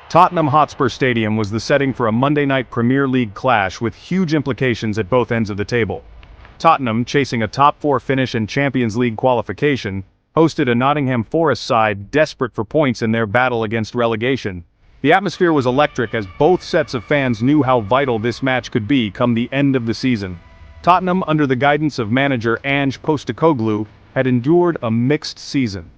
Tottenham Hotspur Stadium was the setting for a Monday night Premier League clash with huge implications at both ends of the table. Tottenham, chasing a top-4 finish in Champions League qualification, hosted a Nottingham Forest side desperate for points in their battle against relegation. The atmosphere was electric as both sets of fans knew how vital this match could be come the end of the season. Tottenham, under the guidance of manager Ange Postecoglou, had endured a mixed season.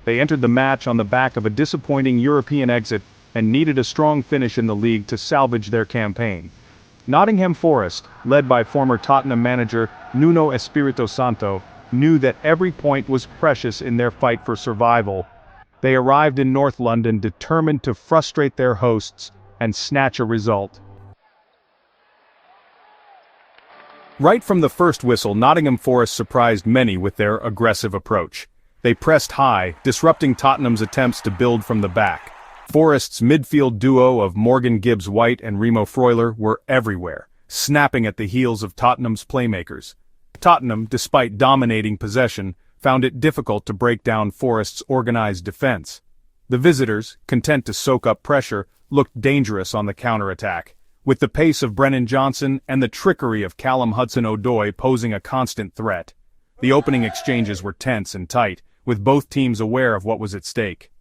They entered the match on the back of a disappointing European exit and needed a strong finish in the league to salvage their campaign. Nottingham Forest, led by former Tottenham manager Nuno Espirito Santo, knew that every point was precious in their fight for survival. They arrived in North London determined to frustrate their hosts and snatch a result. Right from the first whistle, Nottingham Forest surprised many with their aggressive approach. They pressed high, disrupting Tottenham's attempts to build from the back. Forest's midfield duo of Morgan Gibbs-White and Remo Freuler were everywhere, snapping at the heels of Tottenham's playmakers. Tottenham, despite dominating possession, found it difficult to break down Forest's organized defense. The visitors, content to soak up pressure, looked dangerous on the counter-attack, with the pace of Brennan Johnson and the trickery of Callum Hudson-Odoi posing a constant threat. The opening exchanges were tense and tight, with both teams aware of what was at stake.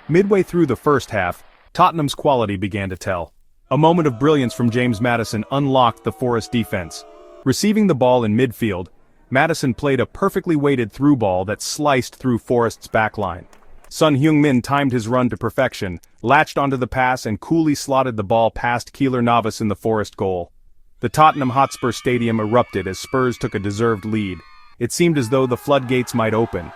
Midway through the first half, Tottenham's quality began to tell. A moment of brilliance from James Maddison unlocked the Forest defense. Receiving the ball in midfield, Maddison played a perfectly weighted through ball that sliced through Forest's backline. Son Heung-min timed his run to perfection, latched onto the pass and coolly slotted the ball past Keylor Navas in the Forest goal. The Tottenham Hotspur Stadium erupted as Spurs took a deserved lead. It seemed as though the floodgates might open.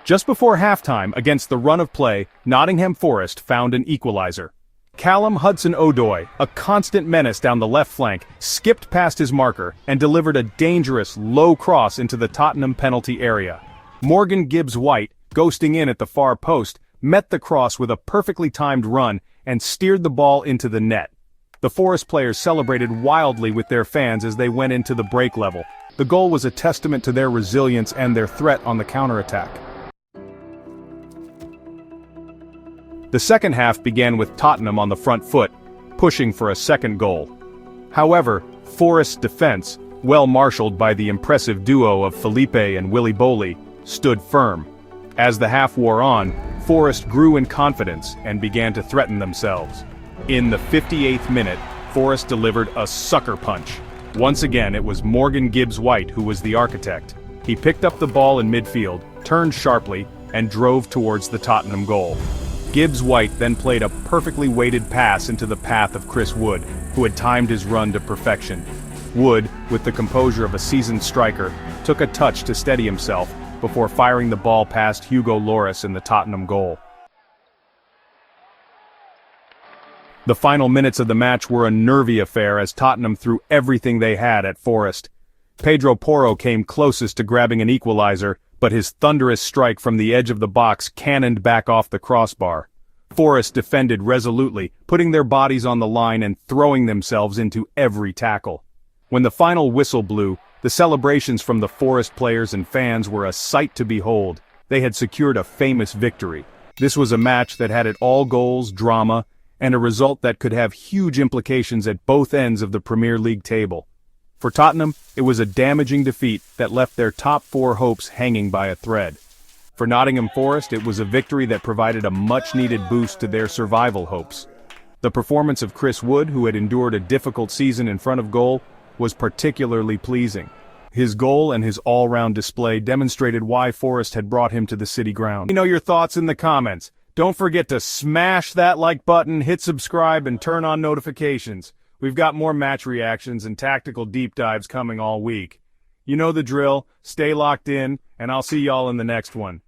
Just before halftime, against the run of play, Nottingham Forest found an equalizer. Callum Hudson-Odoi, a constant menace down the left flank, skipped past his marker and delivered a dangerous, low cross into the Tottenham penalty area. Morgan Gibbs-White, ghosting in at the far post, met the cross with a perfectly timed run and steered the ball into the net. The Forest players celebrated wildly with their fans as they went into the break level. The goal was a testament to their resilience and their threat on the counterattack. The second half began with Tottenham on the front foot, pushing for a second goal. However, Forest's defense, well marshaled by the impressive duo of Felipe and Willy Boley, stood firm. As the half wore on, Forest grew in confidence and began to threaten themselves. In the 58th minute, Forest delivered a sucker punch. Once again, it was Morgan Gibbs-White who was the architect. He picked up the ball in midfield, turned sharply, and drove towards the Tottenham goal. Gibbs-White then played a perfectly weighted pass into the path of Chris Wood, who had timed his run to perfection. Wood, with the composure of a seasoned striker, took a touch to steady himself before firing the ball past Hugo Lloris in the Tottenham goal. The final minutes of the match were a nervy affair as Tottenham threw everything they had at Forest. Pedro Porro came closest to grabbing an equalizer, but his thunderous strike from the edge of the box cannoned back off the crossbar. Forest defended resolutely, putting their bodies on the line and throwing themselves into every tackle. When the final whistle blew, the celebrations from the Forest players and fans were a sight to behold. They had secured a famous victory. This was a match that had it all: goals, drama, and a result that could have huge implications at both ends of the Premier League table. For Tottenham, it was a damaging defeat that left their top 4 hopes hanging by a thread. For Nottingham Forest, it was a victory that provided a much-needed boost to their survival hopes. The performance of Chris Wood, who had endured a difficult season in front of goal, was particularly pleasing. His goal and his all-round display demonstrated why Forest had brought him to the City ground. Let me know your thoughts in the comments. Don't forget to smash that like button, hit subscribe, and turn on notifications. We've got more match reactions and tactical deep dives coming all week. You know the drill, stay locked in, and I'll see y'all in the next one.